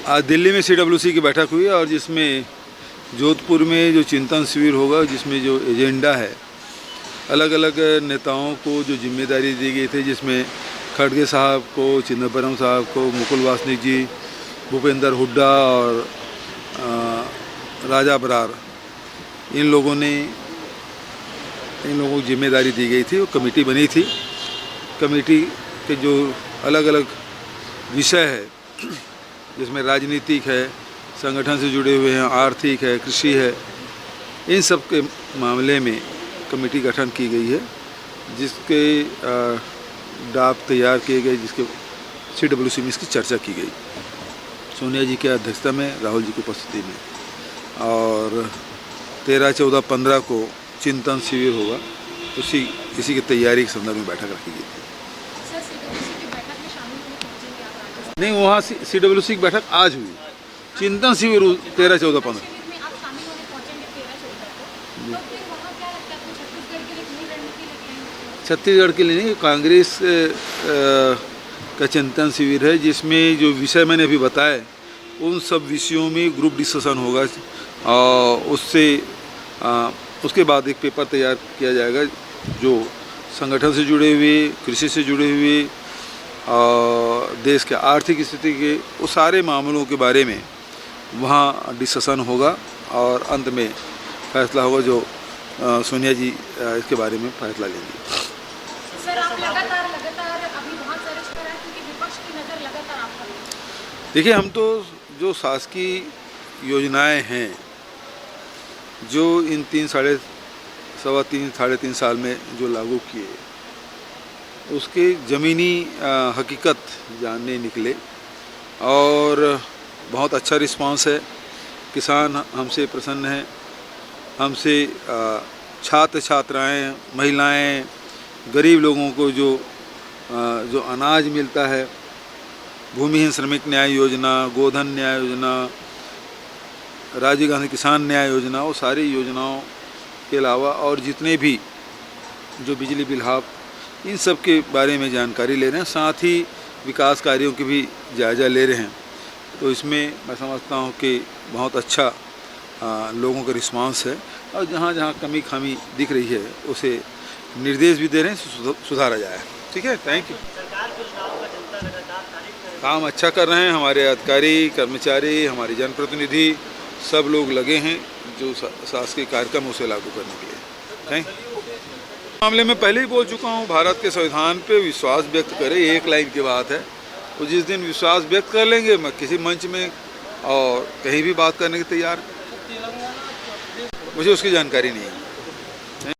आज दिल्ली में CWC की बैठक हुई और जिसमें जोधपुर में जो चिंतन शिविर होगा, जिसमें जो एजेंडा है, अलग अलग नेताओं को जो जिम्मेदारी दी गई थी, जिसमें खड़गे साहब को, चिदम्बरम साहब को, मुकुल वासनिक जी, भूपेंद्र हुड्डा और राजा बरार, इन लोगों को जिम्मेदारी दी गई थी। वो कमेटी बनी थी। कमेटी के जो अलग अलग विषय है, जिसमें राजनीतिक है, संगठन से जुड़े हुए हैं, आर्थिक है, कृषि है, इन सब के मामले में कमेटी गठन की गई है, जिसके ड्राफ्ट तैयार किए गए, जिसके CWC में इसकी चर्चा की गई सोनिया जी की अध्यक्षता में, राहुल जी की उपस्थिति में। और 13, 14, 15 को चिंतन शिविर होगा, इसी की तैयारी के संदर्भ में बैठक रखी गई थी। नहीं, वहाँ CWC की बैठक आज हुई। चिंतन शिविर 13, 14, 15। छत्तीसगढ़ के लिए नहीं, कांग्रेस का चिंतन शिविर है, जिसमें जो विषय मैंने अभी बताए उन सब विषयों में ग्रुप डिस्कशन होगा और उसके बाद एक पेपर तैयार किया जाएगा, जो संगठन से जुड़े हुए, कृषि से जुड़े हुए और देश के आर्थिक स्थिति के वो सारे मामलों के बारे में वहाँ डिस्कशन होगा और अंत में फैसला होगा, जो सोनिया जी इसके बारे में फैसला लेंगी। सर, आप लगातार अभी बहुत सारे कर रहे हैं क्योंकि विपक्ष की नज़र लगातार आप पर है। देखिए, हम तो जो शासकीय योजनाएं हैं, जो इन 3 साल में जो लागू किए, उसके ज़मीनी हकीकत जानने निकले और बहुत अच्छा रिस्पांस है। किसान हमसे प्रसन्न हैं, हमसे छात्र छात्राएं, महिलाएं, गरीब लोगों को जो अनाज मिलता है, भूमिहीन श्रमिक न्याय योजना, गोधन न्याय योजना, राजीव गांधी किसान न्याय योजना, वो सारी योजनाओं के अलावा और जितने भी जो बिजली बिल हाफ, इन सब के बारे में जानकारी ले रहे हैं। साथ ही विकास कार्यों की भी जायज़ा ले रहे हैं। तो इसमें मैं समझता हूँ कि बहुत अच्छा लोगों का रिस्पांस है और जहाँ जहाँ कमी खामी दिख रही है उसे निर्देश भी दे रहे हैं, सुधारा जाए। ठीक है, थैंक यू। काम अच्छा कर रहे हैं हमारे अधिकारी, कर्मचारी, हमारे जनप्रतिनिधि, सब लोग लगे हैं जो शासकीय कार्यक्रम उसे लागू करने के लिए। Thank you. मामले में पहले ही बोल चुका हूँ, भारत के संविधान पे विश्वास व्यक्त करें, एक लाइन की बात है। तो जिस दिन विश्वास व्यक्त कर लेंगे, मैं किसी मंच में और कहीं भी बात करने के तैयार। मुझे उसकी जानकारी नहीं है।